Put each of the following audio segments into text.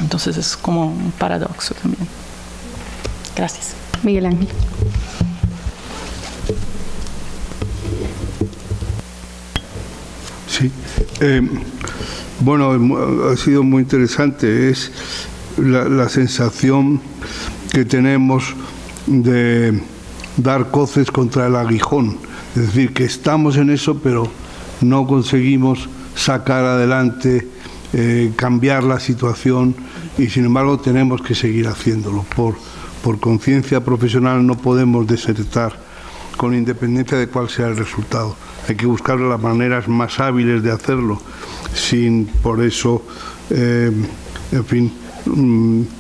Entonces es como un paradoxo también. Gracias. Miguel Ángel. Sí. Bueno, ha sido muy interesante. Es la sensación que tenemos de dar coces contra el aguijón. Es decir, que estamos en eso, pero no conseguimos sacar adelante, cambiar la situación, y sin embargo tenemos que seguir haciéndolo. Por conciencia profesional no podemos desertar, con independencia de cuál sea el resultado. Hay que buscar las maneras más hábiles de hacerlo, sin por eso, en fin,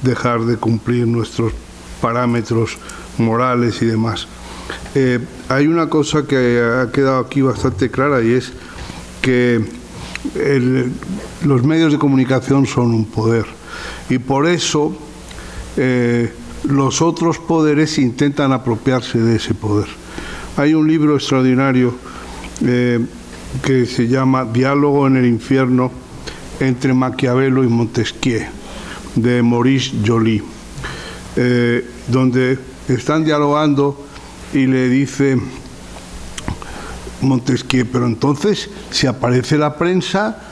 dejar de cumplir nuestros parámetros morales y demás. Hay una cosa que ha quedado aquí bastante clara, y es que los medios de comunicación son un poder, y por eso los otros poderes intentan apropiarse de ese poder. Hay un libro extraordinario que se llama Diálogo en el infierno entre Maquiavelo y Montesquieu, de Maurice Joly, donde están dialogando y le dice Montesquieu: pero entonces, si aparece la prensa,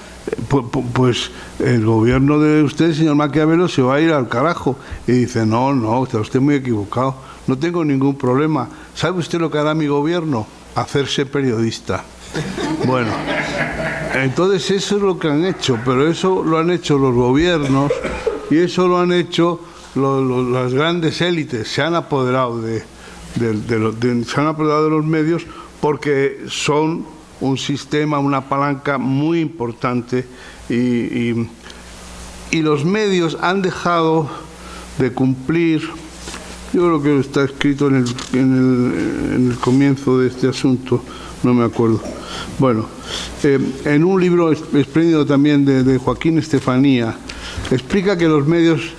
pues el gobierno de usted, señor Maquiavelo, se va a ir al carajo. Y dice: no, está usted muy equivocado, no tengo ningún problema. ¿Sabe usted lo que hará mi gobierno? Hacerse periodista. Bueno, entonces eso es lo que han hecho, pero eso lo han hecho los gobiernos y eso lo han hecho las grandes élites. Se han apoderado se han apoderado de los medios porque son un sistema, una palanca muy importante, y los medios han dejado de cumplir. Yo creo que está escrito en el comienzo de este asunto, no me acuerdo. Bueno, en un libro espléndido también de Joaquín Estefanía, explica que los medios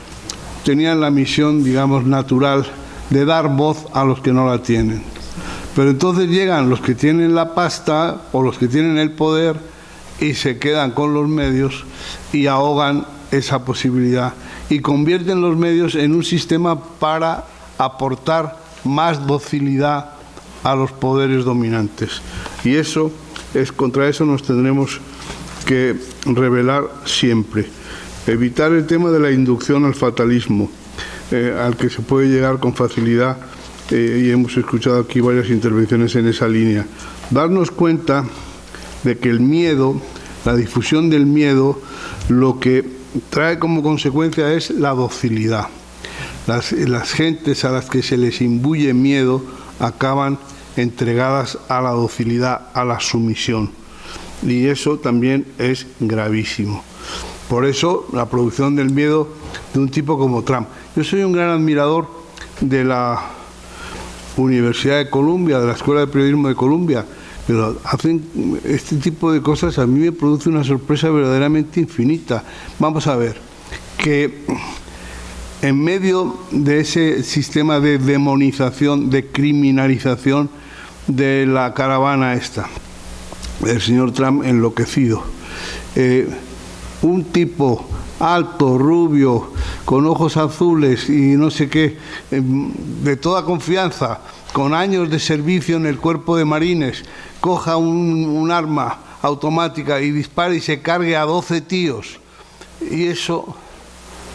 tenían la misión, digamos, natural de dar voz a los que no la tienen. Pero entonces llegan los que tienen la pasta o los que tienen el poder y se quedan con los medios y ahogan esa posibilidad y convierten los medios en un sistema para aportar más docilidad a los poderes dominantes. Y eso contra eso nos tendremos que rebelar siempre. Evitar el tema de la inducción al fatalismo, al que se puede llegar con facilidad, y hemos escuchado aquí varias intervenciones en esa línea. Darnos cuenta de que el miedo, la difusión del miedo, lo que trae como consecuencia es la docilidad. Las gentes a las que se les imbuye miedo acaban entregadas a la docilidad, a la sumisión, y eso también es gravísimo. Por eso la producción del miedo de un tipo como Trump. Yo soy un gran admirador de la Universidad de Columbia, de la Escuela de Periodismo de Columbia, pero hacen este tipo de cosas, a mí me produce una sorpresa verdaderamente infinita. Vamos a ver, que en medio de ese sistema de demonización, de criminalización de la caravana esta, del señor Trump enloquecido, un tipo alto, rubio, con ojos azules y no sé qué, de toda confianza, con años de servicio en el cuerpo de marines, coja un arma automática y dispare y se cargue a 12 tíos, y eso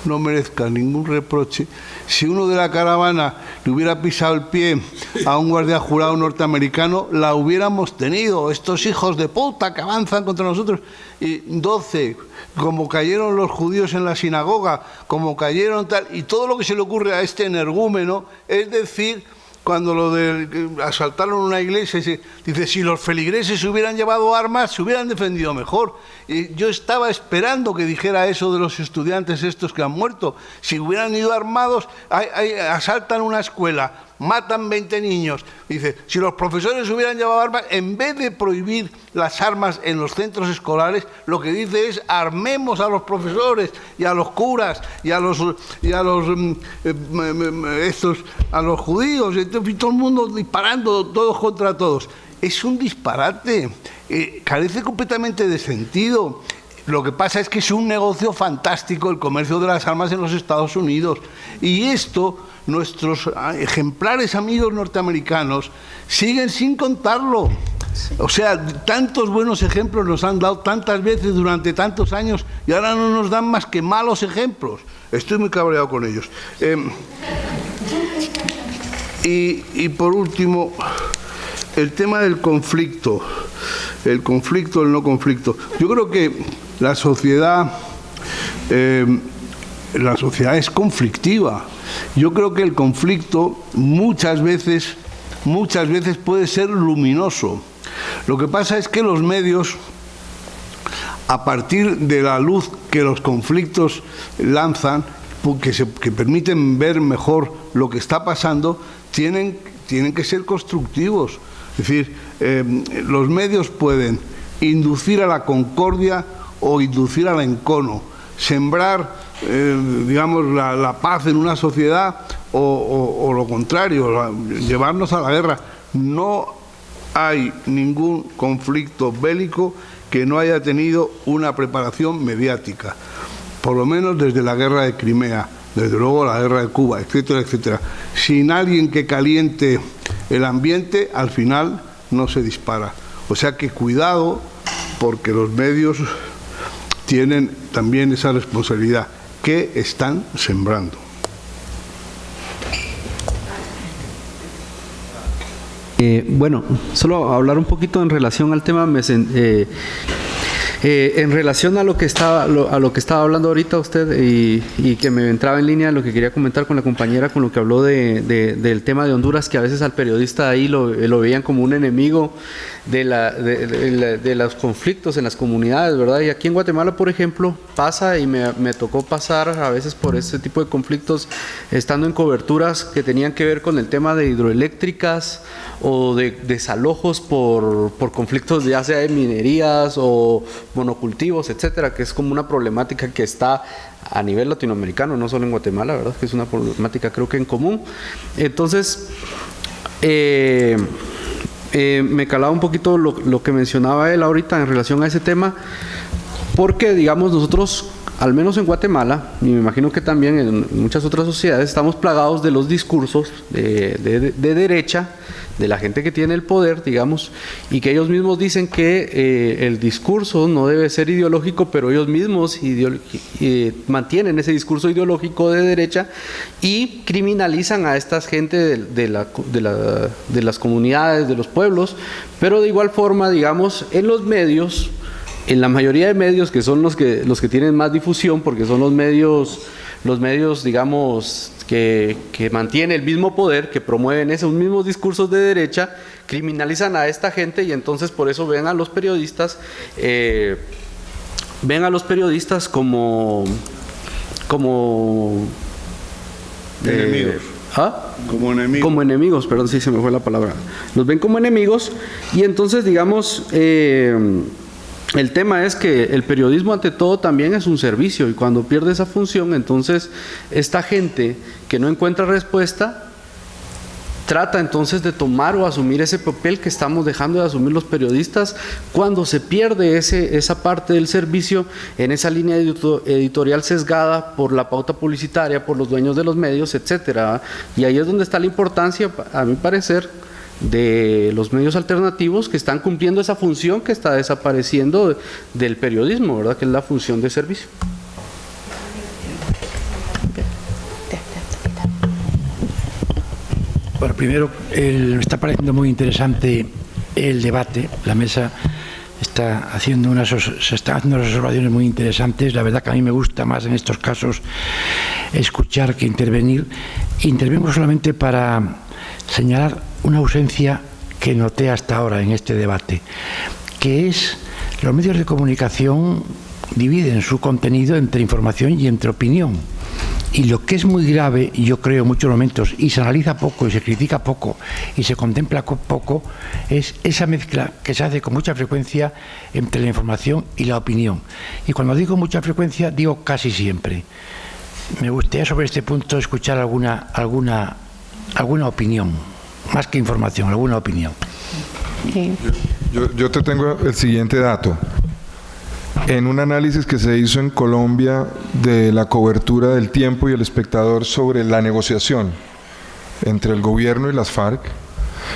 no merezca ningún reproche. Si uno de la caravana le hubiera pisado el pie a un guardia jurado norteamericano, la hubiéramos tenido. Estos hijos de puta que avanzan contra nosotros. Y 12, como cayeron los judíos en la sinagoga, como cayeron tal, y todo lo que se le ocurre a este energúmeno, es decir, cuando asaltaron una iglesia, dice, si los feligreses se hubieran llevado armas, se hubieran defendido mejor. Y yo estaba esperando que dijera eso de los estudiantes estos que han muerto. Si hubieran ido armados, asaltan una escuela, matan 20 niños. Dice, si los profesores hubieran llevado armas, en vez de prohibir las armas en los centros escolares, lo que dice es, armemos a los profesores y a los curas y a los judíos, y todo el mundo disparando todos contra todos. Es un disparate, carece completamente de sentido. Lo que pasa es que es un negocio fantástico el comercio de las armas en los Estados Unidos. Y esto, nuestros ejemplares amigos norteamericanos siguen sin contarlo. O sea, tantos buenos ejemplos nos han dado tantas veces durante tantos años y ahora no nos dan más que malos ejemplos. Estoy muy cabreado con ellos. Y por último, el tema del conflicto. El conflicto, el no conflicto. Yo creo que la sociedad es conflictiva. Yo creo que el conflicto muchas veces puede ser luminoso. Lo que pasa es que los medios, a partir de la luz que los conflictos lanzan, que permiten ver mejor lo que está pasando, tienen que ser constructivos. Es decir, los medios pueden inducir a la concordia o inducir al encono, sembrar, digamos, la paz en una sociedad o lo contrario, llevarnos a la guerra. No hay ningún conflicto bélico que no haya tenido una preparación mediática, por lo menos desde la guerra de Crimea, desde luego la guerra de Cuba, etcétera, etcétera. Sin alguien que caliente el ambiente, al final no se dispara. O sea que cuidado, porque los medios tienen también esa responsabilidad que están sembrando. Bueno, solo hablar un poquito en relación al tema, en relación a lo que estaba hablando ahorita usted y que me entraba en línea lo que quería comentar con la compañera, con lo que habló del tema de Honduras, que a veces al periodista ahí lo veían como un enemigo de los conflictos en las comunidades, ¿verdad? Y aquí en Guatemala, por ejemplo, pasa, y me tocó pasar a veces por ese tipo de conflictos estando en coberturas que tenían que ver con el tema de hidroeléctricas o de desalojos por conflictos ya sea de minerías o monocultivos, etcétera, que es como una problemática que está a nivel latinoamericano, no solo en Guatemala, ¿verdad? Que es una problemática creo que en común. Entonces, me calaba un poquito lo que mencionaba él ahorita en relación a ese tema, porque digamos nosotros, al menos en Guatemala, y me imagino que también en muchas otras sociedades, estamos plagados de los discursos de derecha, de la gente que tiene el poder, digamos, y que ellos mismos dicen que el discurso no debe ser ideológico, pero ellos mismos mantienen ese discurso ideológico de derecha y criminalizan a esta gente de las comunidades, de los pueblos, pero de igual forma, digamos, en los medios, en la mayoría de medios que son los que tienen más difusión, porque son los medios digamos, que mantienen el mismo poder, que promueven esos mismos discursos de derecha, criminalizan a esta gente y entonces por eso ven a los periodistas como enemigos. Como enemigos. Como enemigos, perdón, sí se me fue la palabra. Los ven como enemigos y entonces, digamos, el tema es que el periodismo ante todo también es un servicio y cuando pierde esa función, entonces esta gente que no encuentra respuesta trata entonces de tomar o asumir ese papel que estamos dejando de asumir los periodistas cuando se pierde esa parte del servicio en esa línea editorial sesgada por la pauta publicitaria, por los dueños de los medios, etcétera. Y ahí es donde está la importancia, a mi parecer, de los medios alternativos que están cumpliendo esa función que está desapareciendo del periodismo, ¿verdad? Que es la función de servicio. Bueno, primero, me está pareciendo muy interesante el debate. La mesa se están haciendo unas observaciones muy interesantes. La verdad que a mí me gusta más en estos casos escuchar que intervenir. Intervengo solamente para señalar una ausencia que noté hasta ahora en este debate, que es los medios de comunicación dividen su contenido entre información y entre opinión. Y lo que es muy grave, y yo creo en muchos momentos, y se analiza poco, y se critica poco, y se contempla poco, es esa mezcla que se hace con mucha frecuencia entre la información y la opinión. Y cuando digo mucha frecuencia, digo casi siempre. Me gustaría sobre este punto escuchar alguna opinión, más que información, alguna opinión. Sí. Yo te tengo el siguiente dato. en un análisis que se hizo en Colombia de la cobertura del Tiempo y El Espectador sobre la negociación entre el gobierno y las FARC,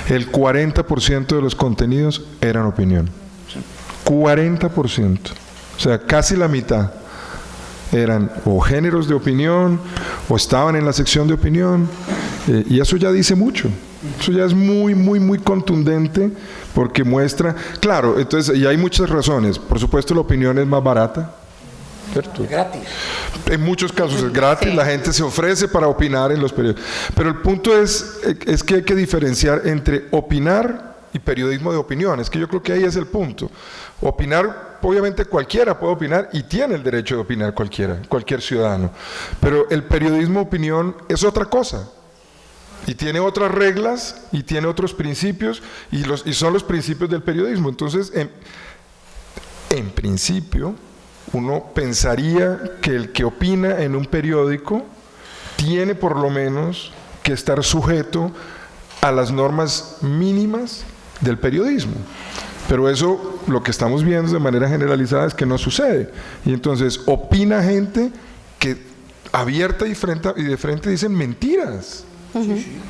el 40% de los contenidos eran opinión. 40%. O sea, casi la mitad eran o géneros de opinión o estaban en la sección de opinión, y eso ya dice mucho. Eso ya es muy, muy, muy contundente, porque muestra, claro, entonces, y hay muchas razones. Por supuesto, la opinión es más barata, ¿cierto? Es gratis. En muchos casos es gratis, la gente se ofrece para opinar en los periódicos. Pero el punto es que hay que diferenciar entre opinar y periodismo de opinión. Es que yo creo que ahí es el punto. Opinar, obviamente cualquiera puede opinar y tiene el derecho de opinar cualquier ciudadano. Pero el periodismo de opinión es otra cosa. Y tiene otras reglas y tiene otros principios, y son los principios del periodismo. Entonces, en principio, uno pensaría que el que opina en un periódico tiene por lo menos que estar sujeto a las normas mínimas del periodismo. Pero eso, lo que estamos viendo de manera generalizada es que no sucede. Y entonces opina gente que abierta y de frente dicen mentiras.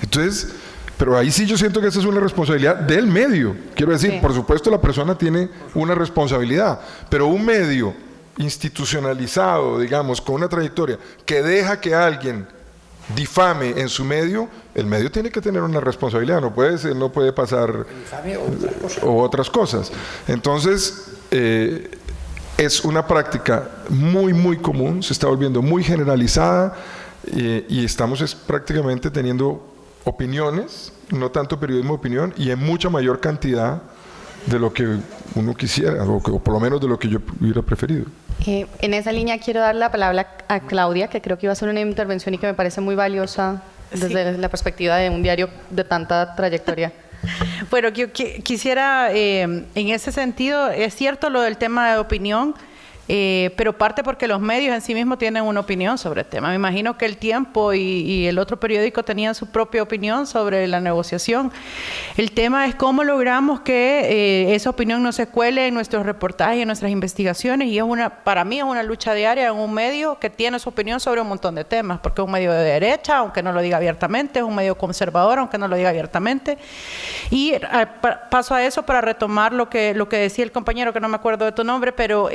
Entonces, pero ahí sí yo siento que esa es una responsabilidad del medio. Quiero decir, por supuesto la persona tiene una responsabilidad, pero un medio institucionalizado, digamos, con una trayectoria, que deja que alguien difame en su medio, el medio tiene que tener una responsabilidad, no puede pasar o otras cosas. Entonces, es una práctica muy, muy común, se está volviendo muy generalizada, y estamos prácticamente teniendo opiniones, no tanto periodismo de opinión, y en mucha mayor cantidad de lo que uno quisiera, o por lo menos de lo que yo hubiera preferido. En esa línea quiero dar la palabra a Claudia, que creo que iba a hacer una intervención y que me parece muy valiosa desde la perspectiva de un diario de tanta trayectoria. Bueno, yo quisiera, en ese sentido, es cierto lo del tema de opinión, pero parte porque los medios en sí mismos tienen una opinión sobre el tema. Me imagino que El Tiempo y el otro periódico tenían su propia opinión sobre la negociación. El tema es cómo logramos que esa opinión no se cuele en nuestros reportajes, en nuestras investigaciones, y para mí es una lucha diaria en un medio que tiene su opinión sobre un montón de temas, porque es un medio de derecha, aunque no lo diga abiertamente, es un medio conservador, aunque no lo diga abiertamente. Y paso a eso para retomar lo que decía el compañero, que no me acuerdo de tu nombre, pero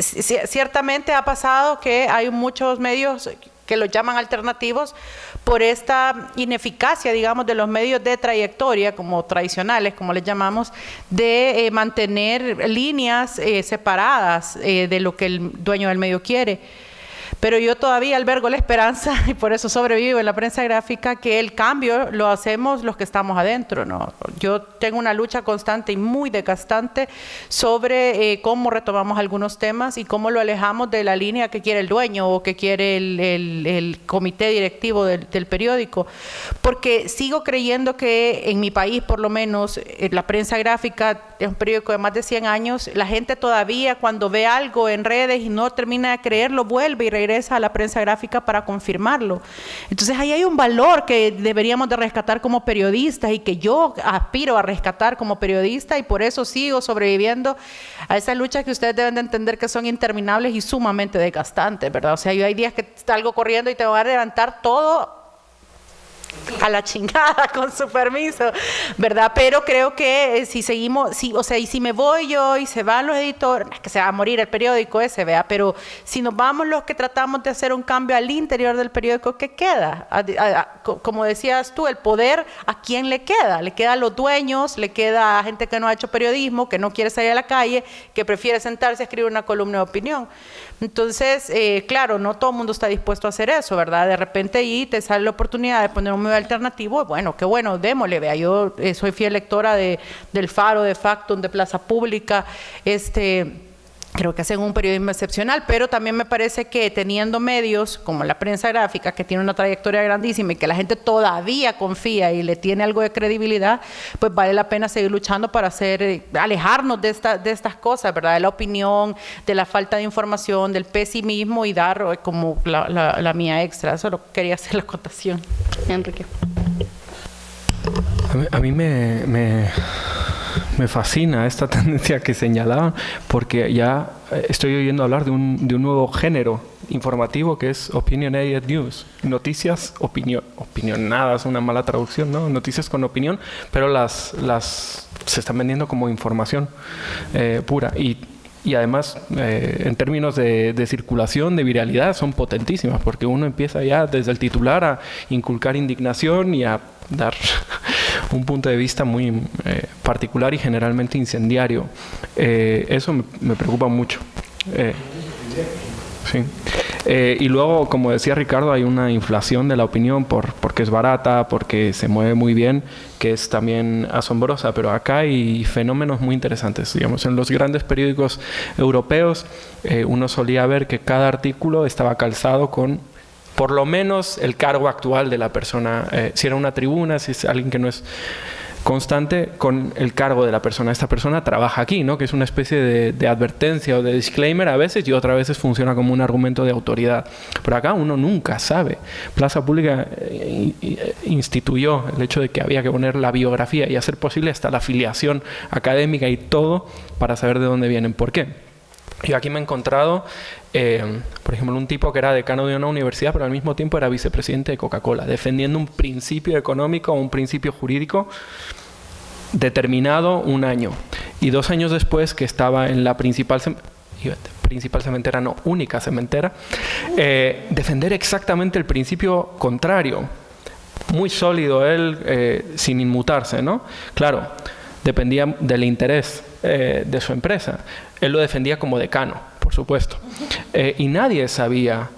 ciertamente ha pasado que hay muchos medios que los llaman alternativos por esta ineficacia, digamos, de los medios de trayectoria, como tradicionales, como les llamamos, de mantener líneas separadas de lo que el dueño del medio quiere. Pero yo todavía albergo la esperanza, y por eso sobrevivo en la prensa gráfica, que el cambio lo hacemos los que estamos adentro, ¿no? Yo tengo una lucha constante y muy desgastante sobre cómo retomamos algunos temas y cómo lo alejamos de la línea que quiere el dueño o que quiere el comité directivo del periódico. Porque sigo creyendo que en mi país, por lo menos, la prensa gráfica es un periódico de más de 100 años, la gente todavía cuando ve algo en redes y no termina de creerlo, vuelve y regresa a la prensa gráfica para confirmarlo. Entonces ahí hay un valor que deberíamos de rescatar como periodistas y que yo aspiro a rescatar como periodista, y por eso sigo sobreviviendo a esas luchas que ustedes deben de entender que son interminables y sumamente desgastantes, ¿verdad? O sea, yo hay días que salgo corriendo y tengo que levantar todo a la chingada, con su permiso, ¿verdad? Pero creo que si seguimos, y si me voy yo y se van los editores, es que se va a morir el periódico ese, ¿verdad? Pero si nos vamos los que tratamos de hacer un cambio al interior del periódico, ¿qué queda? Como decías tú, el poder, ¿a quién le queda? Le queda a los dueños, le queda a gente que no ha hecho periodismo, que no quiere salir a la calle, que prefiere sentarse a escribir una columna de opinión. Entonces, claro, no todo el mundo está dispuesto a hacer eso, ¿verdad? De repente ahí te sale la oportunidad de poner un medio alternativo, bueno, qué bueno, démosle, vea, yo soy fiel lectora del Faro, de Factum, de Plaza Pública, creo que hacen un periodismo excepcional, pero también me parece que teniendo medios como la prensa gráfica, que tiene una trayectoria grandísima y que la gente todavía confía y le tiene algo de credibilidad, pues vale la pena seguir luchando para alejarnos de estas cosas, ¿verdad? De la opinión, de la falta de información, del pesimismo, y dar como la mía extra. Solo quería hacer la acotación. Enrique. A mí me me fascina esta tendencia que señalaban, porque ya estoy oyendo hablar de un nuevo género informativo que es Opinionated News. Noticias opinionadas, una mala traducción, ¿no? Noticias con opinión, pero se están vendiendo como información pura. Y además, en términos de circulación, de viralidad, son potentísimas, porque uno empieza ya desde el titular a inculcar indignación y a dar un punto de vista muy particular y generalmente incendiario. Eso me preocupa mucho. Sí. Y luego, como decía Ricardo, hay una inflación de la opinión porque es barata, porque se mueve muy bien, que es también asombrosa. Pero acá hay fenómenos muy interesantes. Digamos, en los grandes periódicos europeos uno solía ver que cada artículo estaba calzado con por lo menos el cargo actual de la persona. Si era una tribuna, si es alguien que no es constante, con el cargo de la persona. Esta persona trabaja aquí, ¿no? Que es una especie de advertencia o de disclaimer a veces, y otras veces funciona como un argumento de autoridad. Pero acá uno nunca sabe. Plaza Pública instituyó el hecho de que había que poner la biografía y hacer posible hasta la afiliación académica y todo para saber de dónde vienen. ¿Por qué? Yo aquí me he encontrado, por ejemplo, un tipo que era decano de una universidad, pero al mismo tiempo era vicepresidente de Coca-Cola, defendiendo un principio económico o un principio jurídico determinado un año. Y 2 años después, que estaba en la única cementera, defender exactamente el principio contrario. Muy sólido él, sin inmutarse, ¿no? Claro, dependía del interés de su empresa. Él lo defendía como decano, por supuesto. Y nadie sabía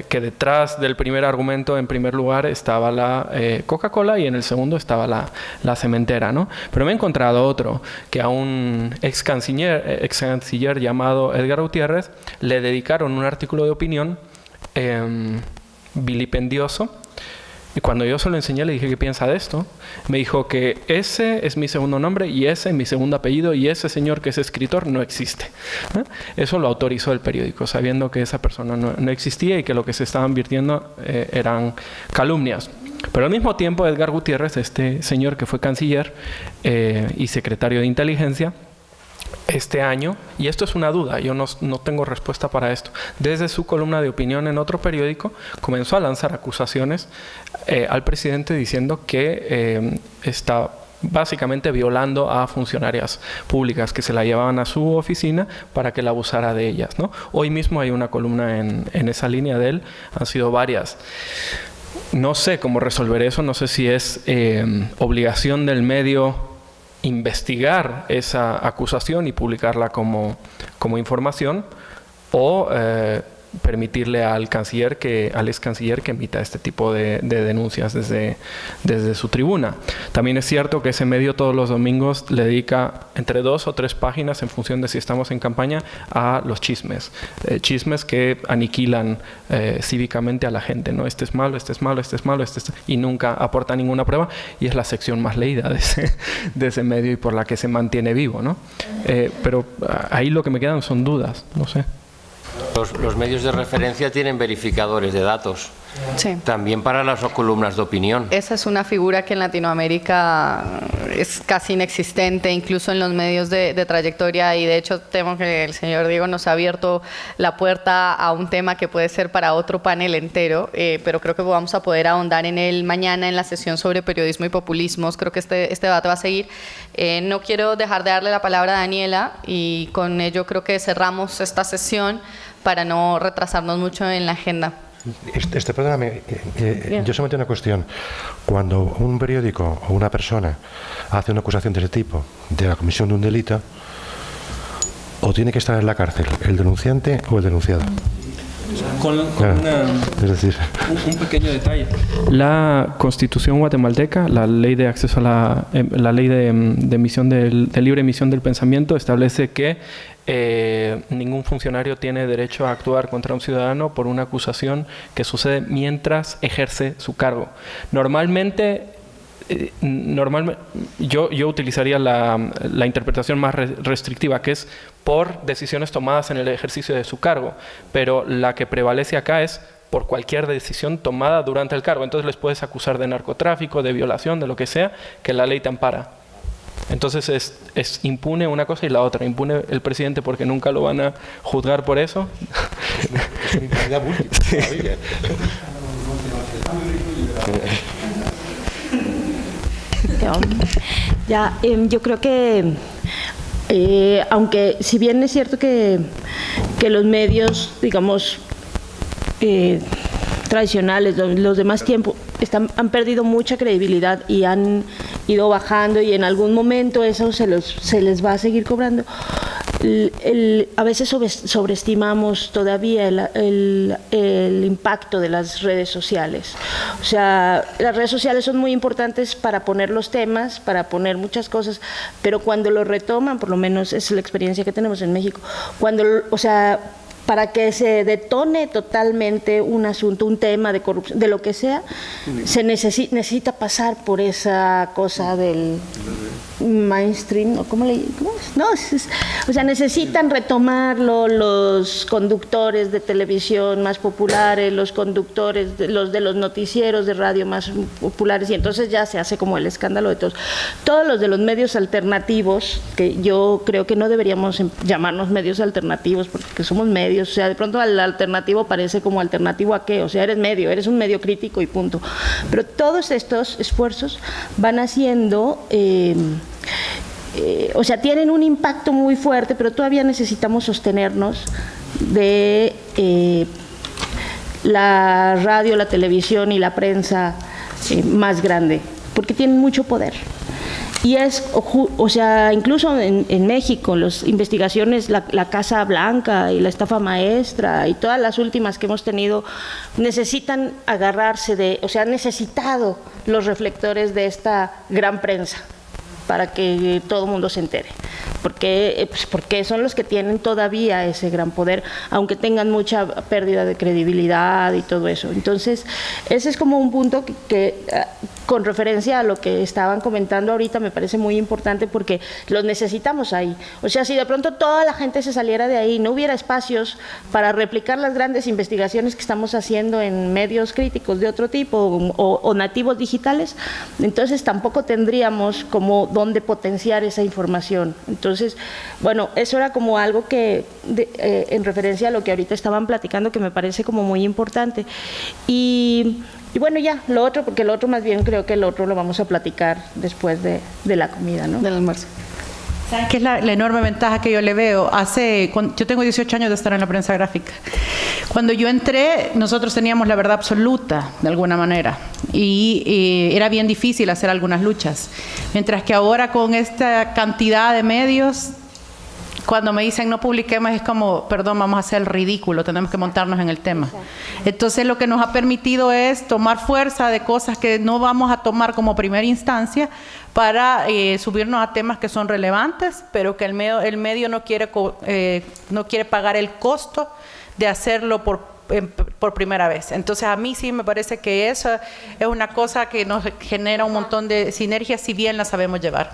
que detrás del primer argumento, en primer lugar, estaba la Coca-Cola y en el segundo estaba la cementera, ¿no? Pero me he encontrado otro, que a un ex canciller llamado Edgar Gutiérrez le dedicaron un artículo de opinión vilipendioso. Y cuando yo se lo enseñé, le dije, ¿qué piensa de esto? Me dijo que ese es mi segundo nombre y ese es mi segundo apellido y ese señor que es escritor no existe. Eso lo autorizó el periódico, sabiendo que esa persona no existía y que lo que se estaban virtiendo eran calumnias. Pero al mismo tiempo, Edgar Gutiérrez, este señor que fue canciller y secretario de inteligencia, este año, y esto es una duda, yo no tengo respuesta para esto, desde su columna de opinión en otro periódico comenzó a lanzar acusaciones al presidente diciendo que está básicamente violando a funcionarias públicas que se la llevaban a su oficina para que la abusara de ellas, ¿no? Hoy mismo hay una columna en esa línea de él, han sido varias. No sé cómo resolver eso, no sé si es obligación del medio investigar esa acusación y publicarla como información, o permitirle al ex canciller que emita este tipo de denuncias desde su tribuna. También es cierto que ese medio todos los domingos le dedica entre 2 o 3 páginas, en función de si estamos en campaña, a los chismes. Chismes que aniquilan cívicamente a la gente, ¿no? Este es malo, este es malo, este es malo, y nunca aporta ninguna prueba, y es la sección más leída de ese medio y por la que se mantiene vivo, ¿no? Pero ahí lo que me quedan son dudas, no sé. Los medios de referencia tienen verificadores de datos. Sí. También para las columnas de opinión. Esa es una figura que en Latinoamérica es casi inexistente, incluso en los medios de trayectoria, y de hecho temo que el señor Diego nos ha abierto la puerta a un tema que puede ser para otro panel entero, pero creo que vamos a poder ahondar en él mañana en la sesión sobre periodismo y populismos. Creo que este debate va a seguir. No quiero dejar de darle la palabra a Daniela, y con ello creo que cerramos esta sesión para no retrasarnos mucho en la agenda. Perdóname, yo solamente una cuestión. Cuando un periódico o una persona hace una acusación de ese tipo, de la comisión de un delito, o tiene que estar en la cárcel el denunciante o el denunciado. Es decir, un pequeño detalle. La Constitución guatemalteca, la ley de acceso a la ley de emisión de libre emisión del pensamiento, establece que ningún funcionario tiene derecho a actuar contra un ciudadano por una acusación que sucede mientras ejerce su cargo. Normalmente yo utilizaría la interpretación más restrictiva, que es por decisiones tomadas en el ejercicio de su cargo, pero la que prevalece acá es por cualquier decisión tomada durante el cargo. Entonces les puedes acusar de narcotráfico, de violación, de lo que sea, que la ley te ampara. Entonces es impune una cosa y la otra. Impune el presidente porque nunca lo van a juzgar por eso. Es una impunidad múltiple. Sí. Ya, yo creo que aunque si bien es cierto que los medios, digamos, tradicionales, los de más tiempo, han perdido mucha credibilidad y han ido bajando, y en algún momento eso se les va a seguir cobrando. A veces sobreestimamos todavía el impacto de las redes sociales. O sea, las redes sociales son muy importantes para poner los temas, para poner muchas cosas, pero cuando lo retoman, por lo menos es la experiencia que tenemos en México, para que se detone totalmente un asunto, un tema de corrupción, de lo que sea, se necesita pasar por esa cosa del mainstream, ¿o cómo es? No, o sea, necesitan retomarlo los conductores de televisión más populares, los conductores de los noticieros de radio más populares, y entonces ya se hace como el escándalo de todos. Todos los de los medios alternativos, que yo creo que no deberíamos llamarnos medios alternativos porque somos medios. O sea, de pronto el alternativo parece como alternativo a qué, o sea, eres un medio crítico y punto. Pero todos estos esfuerzos van haciendo, o sea, tienen un impacto muy fuerte, pero todavía necesitamos sostenernos de la radio, la televisión y la prensa más grande, porque tienen mucho poder. Y o sea, incluso en México, las investigaciones, la Casa Blanca y la estafa maestra y todas las últimas que hemos tenido, necesitan agarrarse o sea, han necesitado los reflectores de esta gran prensa para que todo el mundo se entere. Porque son los que tienen todavía ese gran poder, aunque tengan mucha pérdida de credibilidad y todo eso. Entonces, ese es como un punto que con referencia a lo que estaban comentando ahorita, me parece muy importante porque los necesitamos ahí. O sea, si de pronto toda la gente se saliera de ahí, no hubiera espacios para replicar las grandes investigaciones que estamos haciendo en medios críticos de otro tipo o nativos digitales, entonces tampoco tendríamos como dónde potenciar esa información. Entonces, bueno, eso era como algo que en referencia a lo que ahorita estaban platicando, que me parece como muy importante. Y bueno, ya, lo otro, porque lo otro más bien creo que el otro lo vamos a platicar después de la comida, ¿no? Del almuerzo. ¿Saben qué es la enorme ventaja que yo le veo? Yo tengo 18 años de estar en la prensa gráfica. Cuando yo entré, nosotros teníamos la verdad absoluta, de alguna manera, y era bien difícil hacer algunas luchas. Mientras que ahora, con esta cantidad de medios, cuando me dicen no publiquemos, es como, perdón, vamos a hacer el ridículo, tenemos que montarnos en el tema. Entonces, lo que nos ha permitido es tomar fuerza de cosas que no vamos a tomar como primera instancia para subirnos a temas que son relevantes, pero que el medio no quiere pagar el costo de hacerlo por primera vez. Entonces, a mí sí me parece que eso es una cosa que nos genera un montón de sinergias, si bien la sabemos llevar.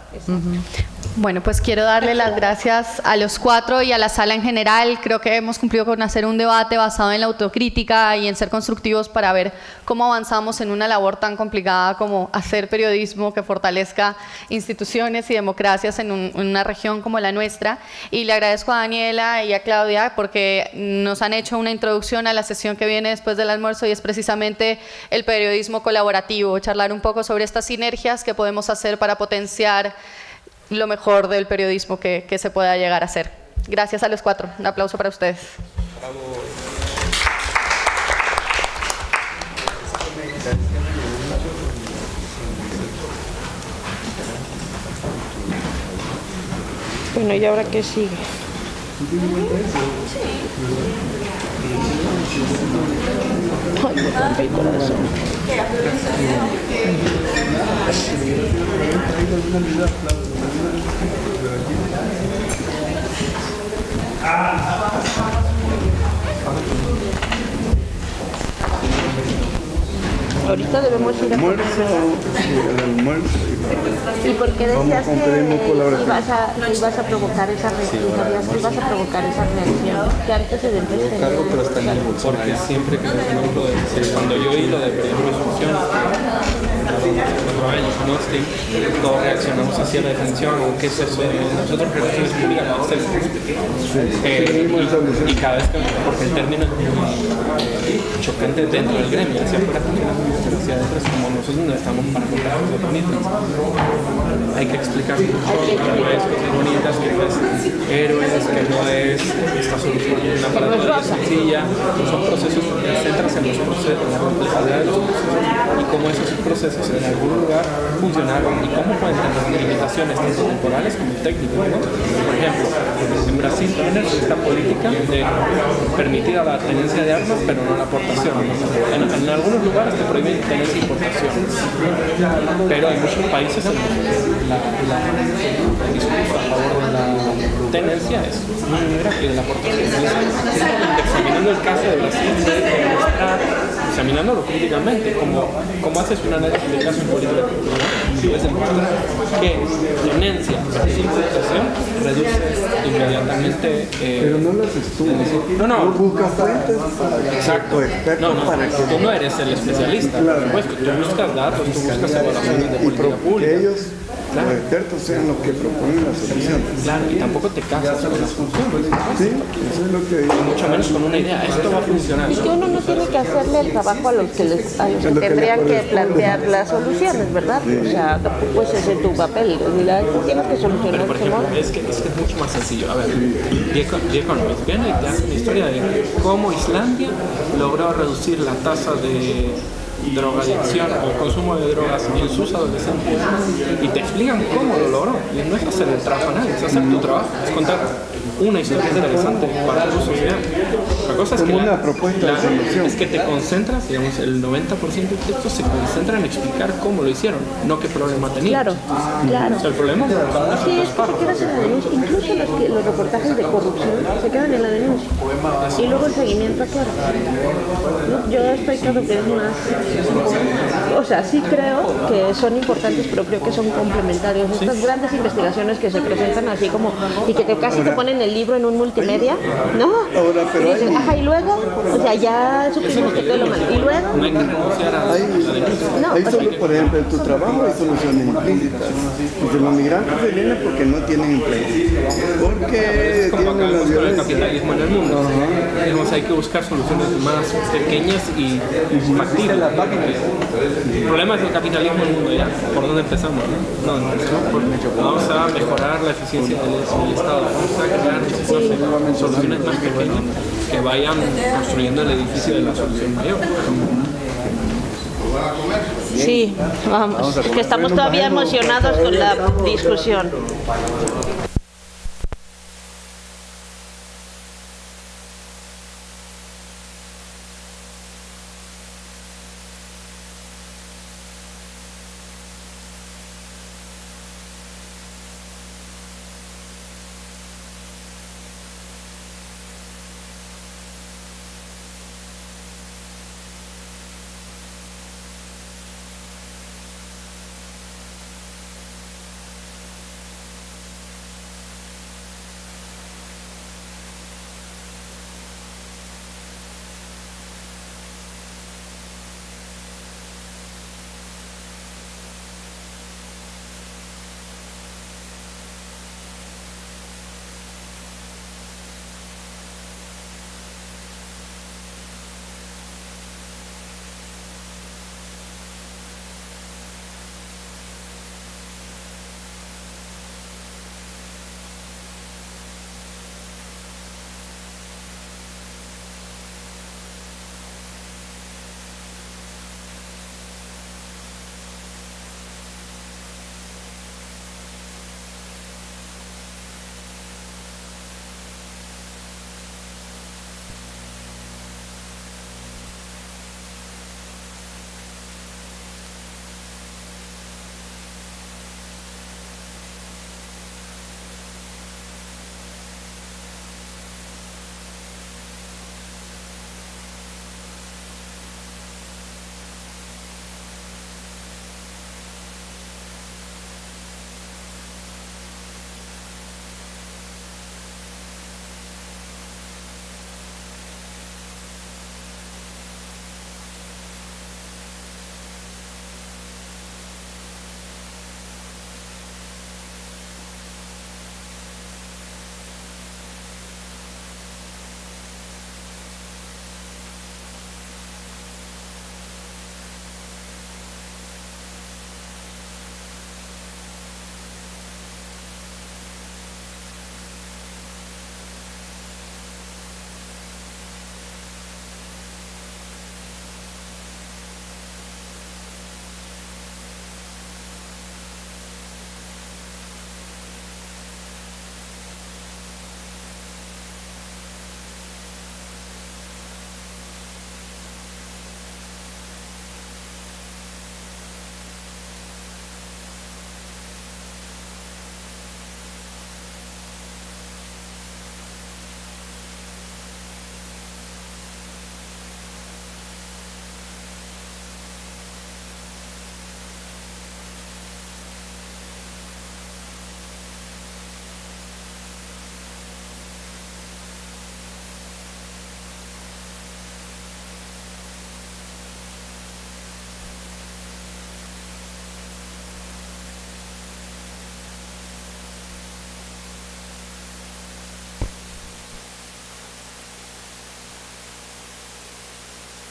Bueno, pues quiero darle las gracias a los cuatro y a la sala en general. Creo que hemos cumplido con hacer un debate basado en la autocrítica y en ser constructivos para ver cómo avanzamos en una labor tan complicada como hacer periodismo que fortalezca instituciones y democracias en una región como la nuestra. Y le agradezco a Daniela y a Claudia porque nos han hecho una introducción a la sesión que viene después del almuerzo, y es precisamente el periodismo colaborativo, charlar un poco sobre estas sinergias que podemos hacer para potenciar lo mejor del periodismo que se pueda llegar a hacer. Gracias a los cuatro. Un aplauso para ustedes. Bueno, ¿y ahora qué sigue? Ay, me rompe el corazón. Ahorita debemos ir a almuerzo. ¿Y por qué decías que ibas a provocar esa reacción? ¿Sabías que ibas a provocar esa reacción? ¿Qué antecedentes tenías? Porque siempre que cuando yo oí lo de periodismo de instrucción, 4 años en Austin, todos reaccionamos hacia la definición, o qué es eso de nosotros relaciones públicas lo hacemos. Y cada vez que, porque el término es muy chocante dentro del gremio, hacia afuera también hacia adentro, como nosotros no estamos para contar cosas bonitas. Hay que explicar que no es cosas bonitas, que no es héroes, que no es esta solución una palabra sencilla, son procesos que centran en los procesos, en la complejidad de los procesos y cómo esos procesos en algún lugar funcionaron y cómo pueden tener limitaciones tanto temporales como técnicas, ¿no? Por ejemplo, en Brasil tienen esta política de permitir a la tenencia de armas pero no la aportación. En algunos lugares te prohíben tenencia e importación, pero hay muchos países en los que el discurso a favor de la tenencia es muy grande de la aportación. Examinando el caso de Brasil, examinándolo críticamente, como haces un análisis del caso en política cultural, puedes demostrar que tenencia versus importación reduce inmediatamente. Pero no lo haces tú. No. Tú buscas fuentes exacto. para que tú no eres el especialista, claro. por supuesto. Tú buscas datos, tú buscas evaluaciones de política pública. Ellos, los expertos, sean los que proponen las soluciones. Claro, y tampoco te casas con las funciones. Sí, eso es lo que Y mucho menos con una idea. Esto va a funcionar. Y que uno no tiene que hacerle el trabajo a los que tendrían que plantear las soluciones, ¿verdad? O sea, tampoco es ese tu papel. Mira, tú tienes que solucionar. Pero, por ejemplo, es que es mucho más sencillo. A ver, The Economist viene y te hace una historia de cómo Islandia logró reducir la tasa de drogadicción o consumo de drogas en sus adolescentes y te explican cómo lo logró. Y no es hacer el trabajo a nadie, es hacer tu trabajo, es contar una historia interesante para tu sociedad. La cosa es que una propuesta de solución. es que te concentras, digamos, el 90% del texto se concentra en explicar cómo lo hicieron, no qué problema tenían. Claro. O sea, el problema es Sí, es que se quedan en la denuncia. Incluso los reportajes de corrupción se quedan en la denuncia. Y luego el seguimiento a qué hora. No, yo estoy claro que es más. O sea, sí creo que son importantes, pero creo que son complementarios. Estas grandes investigaciones que se presentan así como, y que casi te ponen el libro en un multimedia, ¿no? Pero y dices, ajá, y luego, o sea, ya supimos que todo lo malo. Y luego, no hay que renunciar a la denuncia. Hay solo, por ejemplo, en tu trabajo hay soluciones implícitas. Pues los migrantes se vienen porque no tienen empleo. Porque Como tienen la acabamos con el violencia. capitalismo en el mundo. Digamos, hay que buscar soluciones más pequeñas y factibles. El problema es el capitalismo en el mundo, ya. ¿Por dónde empezamos? Vamos a mejorar la eficiencia del Estado. Vamos a crear soluciones más pequeñas que vayan construyendo el edificio de la solución mayor. sí, vamos, que estamos todavía emocionados con la discusión.